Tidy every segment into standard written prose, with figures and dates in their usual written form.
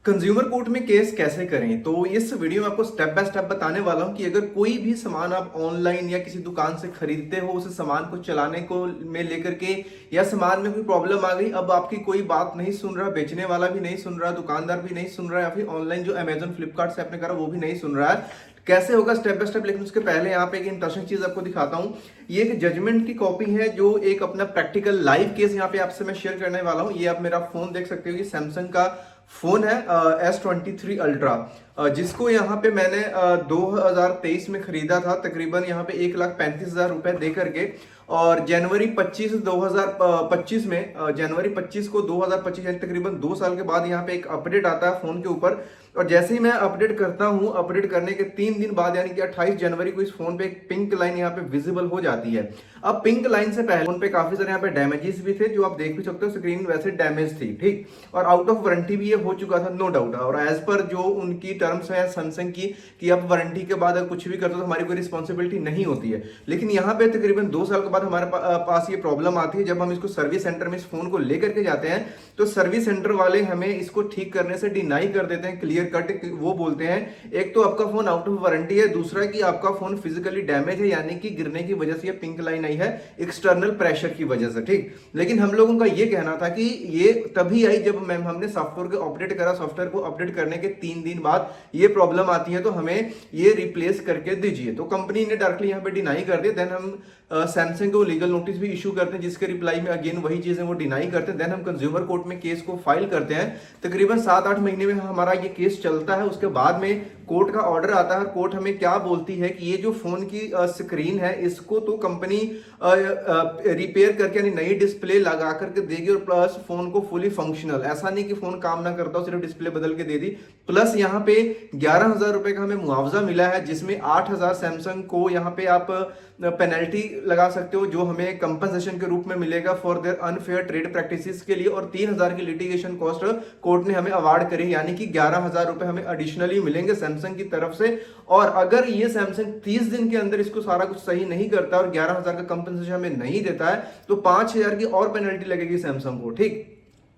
Consumer court में case कैसे करें, तो इस वीडियो में आपको स्टेप बाय स्टेप बताने वाला हूं कि अगर कोई भी सामान आप ऑनलाइन या किसी दुकान से खरीदते हो, उस सामान को चलाने को में लेकर के या सामान में कोई प्रॉब्लम आ गई, अब आपकी कोई बात नहीं सुन रहा, बेचने वाला भी नहीं सुन रहा, दुकानदार भी नहीं सुन रहा, या फिर ऑनलाइन जो अमेजन फ्लिपकार्ट से आपने करा वो भी नहीं सुन रहा है, कैसे होगा स्टेप बाय स्टेप। लेकिन उसके पहले यहाँ पे एक इंटरेस्टिंग चीज आपको दिखाता हूँ। ये एक जजमेंट की कॉपी है जो एक अपना प्रैक्टिकल लाइव केस यहाँ पे आपसे मैं शेयर करने वाला हूँ। ये आप मेरा फोन देख सकते हो, ये सैमसंग का फोन है S23 अल्ट्रा, जिसको यहाँ पे मैंने 2023 में खरीदा था, तकरीबन यहाँ पे 1,35,000 रुपए दे करके। और जनवरी 25 2025 में जनवरी 25 को 2025 यानी तकरीबन 2 साल के बाद यहाँ पे एक अपडेट आता है फोन के ऊपर। और जैसे ही मैं अपडेट करता हूँ, अपडेट करने के 3 दिन बाद यानी कि 28 जनवरी को इस फोन पे एक पिंक लाइन यहाँ पे विजिबल हो जाती है। अब पिंक लाइन से पहले फोन पे काफी सारे यहाँ पे डैमेजेस भी थे, जो आप देख भी सकते हो, स्क्रीन वैसे डैमेज थी, ठीक, और आउट ऑफ वारंटी भी ये हो चुका था, नो डाउट। और एज पर जो उनकी टर्म्स है सैमसंग की कि अब वारंटी के बाद अगर कुछ भी करते हो तो हमारी कोई रिस्पॉन्सिबिलिटी नहीं होती है। लेकिन यहाँ पे तकरीबन 2 साल के बाद हमारे पास ये प्रॉब्लम आती है। जब हम इसको सर्विस सेंटर में इस फोन को लेकर के जाते हैं तो सर्विस सेंटर वाले हमें इसको ठीक करने से डिनाई कर देते हैं, क्लियर कट। वो बोलते हैं एक तो आपका फोन आउट ऑफ वारंटी है, दूसरा कि आपका फोन फिजिकली डैमेज है, यानी कि गिरने की वजह से ये पिंक लाइन आई है एक्सटर्नल प्रेशर की वजह से, ठीक। लेकिन हम लोगों का ये कहना था कि ये तभी आई जब हमने सॉफ्टवेयर को अपडेट करा। सॉफ्टवेयर को अपडेट करने के 3 दिन बाद ये प्रॉब्लम आती है, तो हमें ये रिप्लेस करके दीजिए। तो कंपनी ने डायरेक्टली यहाँ पे डिनाई कर दिया। देन हम सैमसंग को लीगल नोटिस भी इशू करते हैं, जिसके रिप्लाई में अगेन वही चीजें वो डिनाई करते हैं। देन हम कंज्यूमर कोर्ट में केस को फाइल करते हैं। तकरीबन 7-8 महीने में हमारा ये केस चलता है। उसके बाद में कोर्ट का ऑर्डर आता है। कोर्ट हमें क्या बोलती है कि ये जो फोन की स्क्रीन है, इसको तो कंपनी रिपेयर करके यानी नई डिस्प्ले लगा करके देगी, और प्लस फोन को फुली फंक्शनल, ऐसा नहीं कि फोन काम ना करता हो, सिर्फ डिस्प्ले बदल के दे दी। प्लस यहाँ पे 11,000 रुपए का हमें मुआवजा मिला है, जिसमें 8,000 सैमसंग को यहाँ पे आप पेनल्टी लगा सकते हो, जो हमें कंपनसेशन के रूप में मिलेगा for their unfair trade practices के लिए। और 3,000 की लिटिगेशन कॉस्ट कोर्ट ने हमें अवार्ड करी, यानी कि 11,000 रुपए हमें एडिशनली मिलेंगे सैमसंग की तरफ से। और अगर ये सैमसंग 30 दिन के अंदर इसको सारा कुछ सही नहीं करता और 11,000 का कंपनसेशन हमें नहीं देता है, तो 5,000 की और पेनल्टी लगेगी सैमसंग को, ठीक।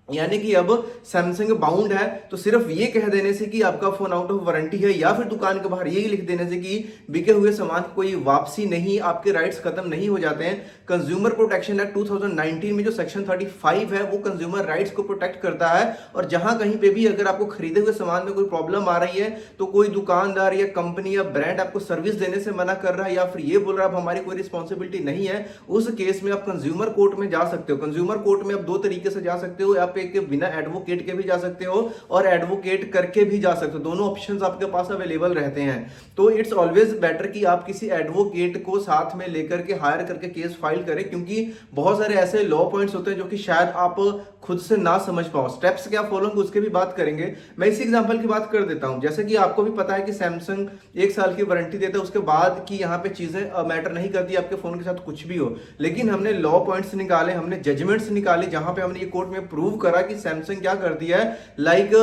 यानी कि अब सैमसंग बाउंड है। तो सिर्फ ये कह देने से कि आपका फोन आउट ऑफ वारंटी है, या फिर दुकान के बाहर ये लिख देने से कि बिके हुए सामान की कोई वापसी नहीं, आपके राइट्स खत्म नहीं हो जाते हैं। कंज्यूमर प्रोटेक्शन एक्ट 2019 में जो सेक्शन 35 है, वो कंज्यूमर राइट्स को प्रोटेक्ट करता है। और जहां कहीं पे भी अगर आपको खरीदे हुए सामान में कोई प्रॉब्लम आ रही है, तो कोई दुकानदार या कंपनी या ब्रांड आपको सर्विस देने से मना कर रहा है, या फिर ये बोल रहा है अब हमारी कोई रिस्पॉन्सिबिलिटी नहीं है, उस केस में आप कंज्यूमर कोर्ट में जा सकते हो। कंज्यूमर कोर्ट में आप 2 तरीके से जा सकते हो, आप एक बिना एडवोकेट के भी जा सकते हो और एडवोकेट करके भी जा सकते हो। दोनों ऑप्शंस आपके पास अवेलेबल रहते हैं। तो इट्स ऑलवेज बेटर कि आप किसी एडवोकेट को साथ में लेकर के हायर करके केस फाइल करें, क्योंकि बहुत सारे ऐसे लॉ पॉइंट्स होते हैं जो कि शायद आप खुद से ना समझ पाओ। स्टेप्स क्या फॉलो होंगे उसके भी बात करेंगे। मैं इसी एग्जांपल की बात कर देता हूं। जैसे कि आपको भी पता है कि सैमसंग 1 साल की वारंटी देता है, उसके बाद की यहाँ पे चीजें मैटर नहीं करती आपके फोन के साथ कुछ भी हो। लेकिन हमने लॉ पॉइंट्स निकाले, हमने जजमेंट्स निकाले, जहां पे हमने ये कोर्ट में प्रूव करा कि सैमसंग क्या कर दिया है, लाइक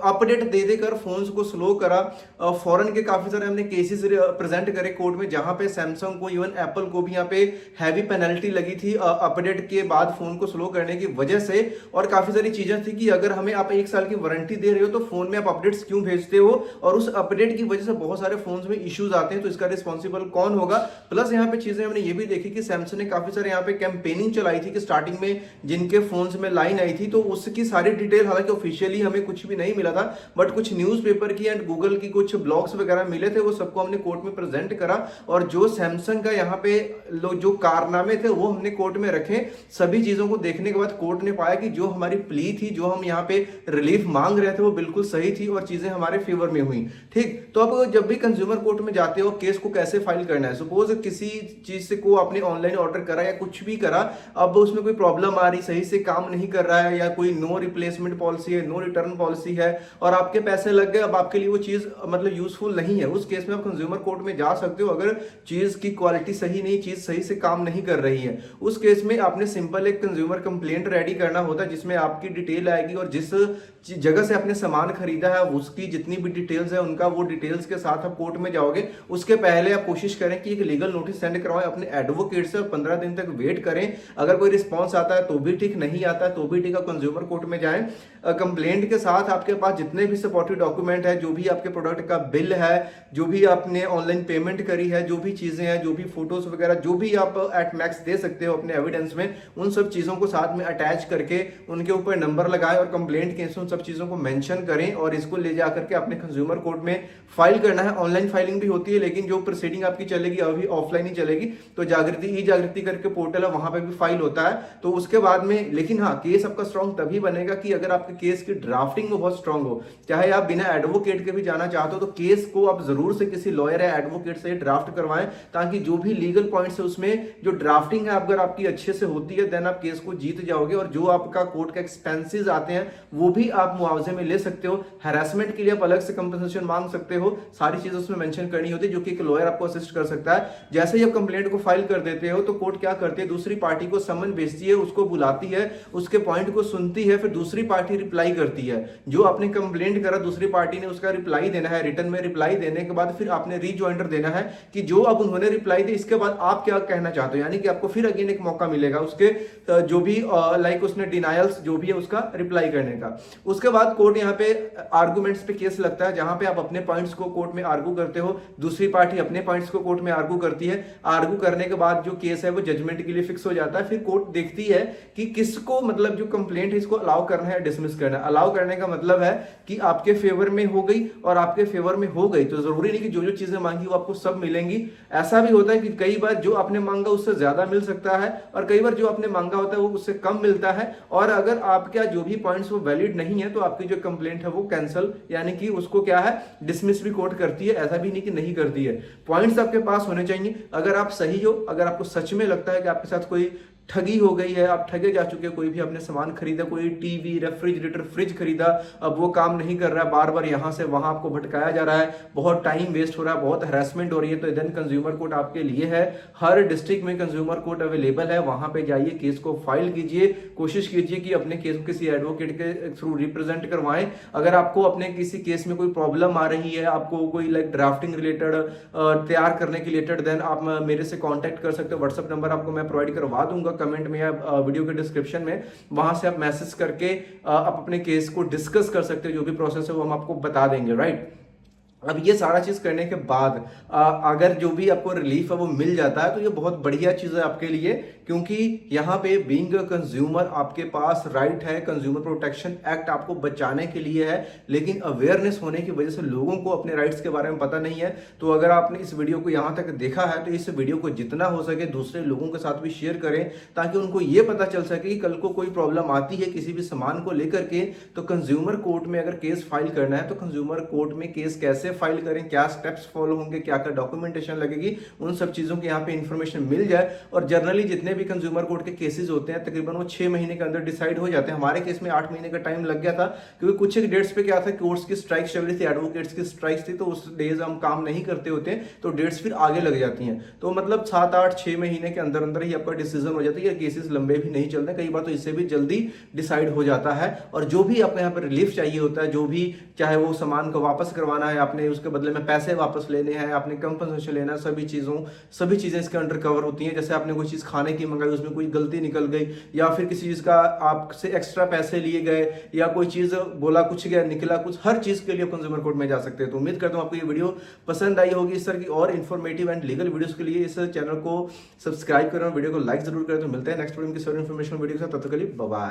अपडेट दे देकर फोन्स को स्लो करा। फॉरेन के काफी सारे हमने केसेस प्रेजेंट करे कोर्ट में, जहां पे सैमसंग को, इवन एप्पल को भी यहाँ पे हैवी पेनल्टी लगी थी अपडेट के बाद फोन को स्लो करने की वजह से। और काफी सारी चीजें थी कि अगर हमें आप 1 साल की वारंटी दे रहे हो तो फोन में आप अपडेट्स क्यों भेजते हो, और उस अपडेट की वजह से बहुत सारे फोन्स में इश्यूज आते हैं, तो इसका रिस्पॉन्सिबल कौन होगा। प्लस यहाँ पे चीजें हमने ये भी देखी कि सैमसंग ने काफी सारे यहाँ पे कैंपेनिंग चलाई थी कि स्टार्टिंग में जिनके फोन्स में लाइन आई थी, तो उसकी सारी डिटेल, हालांकि ऑफिशियली हमें कुछ भी नहीं मिला था, बट कुछ न्यूज़पेपर की एंड गूगल की कुछ ब्लॉग्स वगैरह मिले थे, वो सबको हमने कोर्ट में प्रेजेंट करा। और जो सैमसंग का यहाँ पे जो कारनामे थे वो हमने कोर्ट में रखे। सभी चीजों को देखने के बाद कोर्ट ने पाया कि जो हमारी प्ली थी, जो हम यहाँ पे रिलीफ मांग रहे थे, वो बिल्कुल सही थी और चीजें हमारे फेवर में हुई, ठीक। तो अब जब भी कंज्यूमर कोर्ट में जाते हो, केस को कैसे फाइल करना है। सपोज किसी चीज से को आपने ऑनलाइन ऑर्डर करा या कुछ भी करा, अब उसमें कोई प्रॉब्लम आ रही, सही से काम नहीं कर रहा है, या कोई नो रिप्लेसमेंट पॉलिसी है, नो रिटर्न पॉलिसी है, और आपके पैसे लग गए, अब आपके लिए वो चीज मतलब यूजफुल नहीं है, उस केस में आप कंज्यूमर कोर्ट में जा सकते हो। अगर चीज की क्वालिटी सही नहीं, चीज सही से काम नहीं कर रही है, उस केस में आपने सिंपल एक कंज्यूमर कंप्लेंट रेडी करना होता है, जिसमें आपकी डिटेल आएगी और जिस जगह से आपने सामान खरीदा है उसकी जितनी भी डिटेल्स है उनका, वो डिटेल्स के साथ आप कोर्ट में जाओगे। उसके पहले आप कोशिश करें कि एक लीगल नोटिस सेंड करवाएं अपने एडवोकेट से, 15 दिन तक वेट करें। अगर कोई रिस्पॉन्स आता है तो भी ठीक, नहीं आता है तो भी ठीक, कंज्यूमर कोर्ट में जाएं। कंप्लेंट के साथ आपके पास जितने भी सपोर्टिव डॉक्यूमेंट है, जो भी आपके प्रोडक्ट का बिल है, जो भी आपने ऑनलाइन पेमेंट करी है, जो भी चीजें हैं, जो भी फोटोज वगैरह, जो भी आप एट मैक्स दे सकते हो अपने एविडेंस में, उन सब चीजों को साथ में अटैच करके उनके ऊपर नंबर लगाएं और कंप्लेंट केस उन सब चीजों को मेंशन करें और इसको ले जाकर के अपने कंज्यूमर कोर्ट में फाइल करना है। ऑनलाइन फाइलिंग भी होती है, लेकिन जो प्रोसीडिंग आपकी चलेगी अभी ऑफलाइन ही चलेगी। तो ई जागृति करके पोर्टल है, वहां पे भी फाइल होता है। तो उसके बाद में, लेकिन हाँ, केस आपका स्ट्रांग तभी बनेगा कि अगर आपके केस की ड्राफ्टिंग में बहुत स्ट्रांग हो। चाहे आप बिना एडवोकेट के भी जाना चाहते हो तो केस को आप जरूर से किसी लॉयर या एडवोकेट से ड्राफ्ट करवाएं, ताकि जो भी लीगल पॉइंट्स है उसमें जो ड्राफ्टिंग है अगर आपकी अच्छे से होती है देन आप केस को जीत जाओगे, और जो आपका कोर्ट का एक्सपेंसेस आते हैं वो भी आप मुआवजे में ले सकते हो। हैरेसमेंट के लिए आप अलग से कंपनसेशन मांग सकते हो। सारी चीजें उसमें मेंशन करनी होती है, जो कि एक लॉयर आपको असिस्ट कर सकता है। जैसे ही आप कंप्लेंट को फाइल कर देते हो तो कोर्ट क्या करती है, दूसरी पार्टी को समन भेजती है, उसको बुलाती है, उसके पॉइंट को सुनती है, फिर दूसरी पार्टी रिप्लाई करती है। जो आपने कंप्लेंट करा दूसरी पार्टी ने उसका रिप्लाई देना है, रिटर्न में रिप्लाई देने के बाद फिर आपने रीजॉइंडर देना है कि जो अब उन्होंने रिप्लाई दी इसके बाद आप क्या कहना चाहते हो। यानी कि आपको फिर अगेन एक मौका मिलेगा उसके जो भी लाइक उसने डिनायल्स जो भी है उसका रिप्लाई करने का। उसके बाद कोर्ट यहाँ पे आर्गूमेंट्स पे केस लगता है, जहां पे आप अपने पॉइंट्स को कोर्ट में आर्गू करते हो, दूसरी पार्टी अपने पॉइंट्स को कोर्ट में आर्गू करती है। आर्गू करने के बाद जो केस है वो जजमेंट के लिए फिक्स हो जाता है। फिर कोर्ट देखती है कि किसको, मतलब जो कंप्लेंट है इसको अलाउ करना है, डिसमिस करना है। अलाउ करने का मतलब है कि आपके फेवर में हो गई और आपके फेवर में हो गई, तो जरूरी नहीं कि जो जो चीजें मांगी वो आपको सब मिलेंगी। ऐसा भी होता है कि कई बार जो आपने मांगा उससे ज्यादा मिल सकता है और कई बार जो आपने मांगा होता है वो उससे कम मिलता है। और अगर आपका जो भी पॉइंट्स वो वैलिड नहीं है तो आपकी जो कंप्लेंट है वो कैंसिल, यानी कि उसको क्या है, डिसमिस भी कोर्ट करती है। ऐसा भी नहीं कि नहीं करती है। पॉइंट्स आपके पास होने चाहिए। अगर आप सही हो, अगर आपको सच में लगता है कि आपके साथ कोई ठगी हो गई है, आप ठगे जा चुके हैं, कोई भी आपने सामान खरीदा, कोई टीवी, रेफ्रिजरेटर, फ्रिज खरीदा, अब वो काम नहीं कर रहा है, बार बार यहां से वहां आपको भटकाया जा रहा है, बहुत टाइम वेस्ट हो रहा है, बहुत हरासमेंट हो रही है, तो देन कंज्यूमर कोर्ट आपके लिए है। हर डिस्ट्रिक्ट में कंज्यूमर कोर्ट अवेलेबल है, वहां पे जाइए, केस को फाइल कीजिए, कोशिश कीजिए कि अपने केस को किसी एडवोकेट के थ्रू रिप्रेजेंट करवाएं। अगर आपको अपने किसी केस में कोई प्रॉब्लम आ रही है, आपको कोई लाइक ड्राफ्टिंग रिलेटेड तैयार करने के रिलेटेड, देन आप मेरे से कॉन्टेक्ट कर सकते हो। व्हाट्सएप नंबर आपको मैं प्रोवाइड करवा दूंगा कमेंट में या वीडियो के डिस्क्रिप्शन में, वहां से आप मैसेज करके आप अपने केस को डिस्कस कर सकते हो। जो भी प्रोसेस है वो हम आपको बता देंगे, राइट। अब ये सारा चीज करने के बाद अगर जो भी आपको रिलीफ है वो मिल जाता है तो ये बहुत बढ़िया चीज है आपके लिए, क्योंकि यहाँ पे बीइंग अ कंज्यूमर आपके पास राइट है। कंज्यूमर प्रोटेक्शन एक्ट आपको बचाने के लिए है, लेकिन अवेयरनेस होने की वजह से लोगों को अपने राइट्स के बारे में पता नहीं है। तो अगर आपने इस वीडियो को यहाँ तक देखा है तो इस वीडियो को जितना हो सके दूसरे लोगों के साथ भी शेयर करें, ताकि उनको ये पता चल सके कि कल को कोई प्रॉब्लम आती है किसी भी सामान को लेकर के, तो कंज्यूमर कोर्ट में अगर केस फाइल करना है तो कंज्यूमर कोर्ट में केस कैसे फाइल करें, क्या स्टेप्स फॉलो होंगे, क्या क्या डॉक्यूमेंटेशन लगेगी, उन सब चीजों की यहाँ पे इंफॉर्मेशन मिल जाए। और जनरली जितने भी कंज्यूमर कोर्ट के केसेस होते हैं तकरीबन वो 6 महीने के अंदर डिसाइड हो जाते हैं। हमारे केस में 8 महीने का टाइम लग गया था, क्योंकि कुछ एक डेट्स पे क्या था, कोर्ट्स की स्ट्राइक चल रही थी, एडवोकेट्स की स्ट्राइक्स थी, तो उस डेज हम काम नहीं करते होते तो डेट्स फिर आगे लग जाती हैं। तो मतलब 7, 8, 6 महीने के अंदर अंदर ही आपका डिसीजन हो जाता है। केसेस लंबे भी नहीं चलते, कई बार तो इससे भी जल्दी डिसाइड हो जाता है। और जो भी आपको यहाँ पर रिलीफ चाहिए होता है, जो भी चाहे वो सामान को वापस करवाना है आपने, उसके बदले में पैसे वापस लेने हैं, आपने कंपनसेशन लेना है, सभी चीजें इसके अंडर कवर होती हैं। जैसे आपने कोई चीज खाने की मंगाई, उसमें कोई गलती निकल गई, या फिर किसी चीज का आपसे एक्स्ट्रा पैसे लिए गए, या कोई चीज बोला कुछ गया निकला कुछ, हर चीज के लिए कंज्यूमर कोर्ट में जा सकते हैं। तो उम्मीद करता हूं आपको ये वीडियो पसंद आई होगी। इस तरह की और इन्फॉर्मेटिव एंड लीगल वीडियोस के लिए इस चैनल को सब्सक्राइब करें और वीडियो को लाइक जरूर करें। तो मिलते हैं नेक्स्ट वीडियो में किसी और इन्फॉर्मेशन वीडियो के साथ, तब तक के लिए बाय बाय।